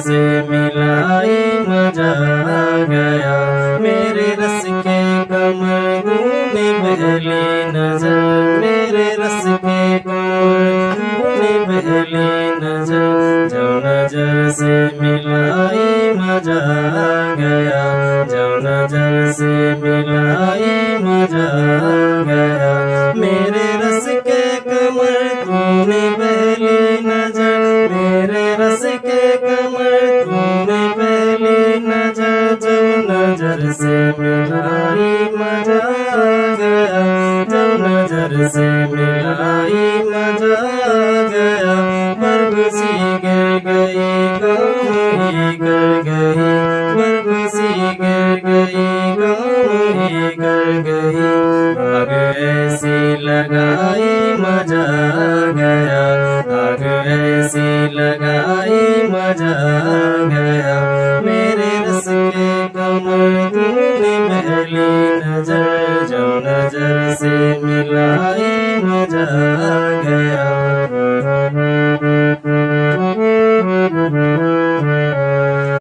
से मिलाई मजा आ गया। मेरे रस के कमर तूने पहली नजर, मेरे रस के कमर तूने पहली नजर, जो नजर से मिलाई मजा आ गया, जो नजर से मिलाई मजा आ गया। मेरे रस के कमर तूने पहली नजर, मेरे रस के कमर तूने पहली नजर, जो नजर से मिलाई मजा आ गया, जो नजर से मिलाई मजा आ गया। बर्फ सी गिर गई काम ही कर गई, बर्फ सी गिर गई काम ही कर गई। आग ऐसी लगाई मजा आ गया, आग ऐसी लगाई मजा आ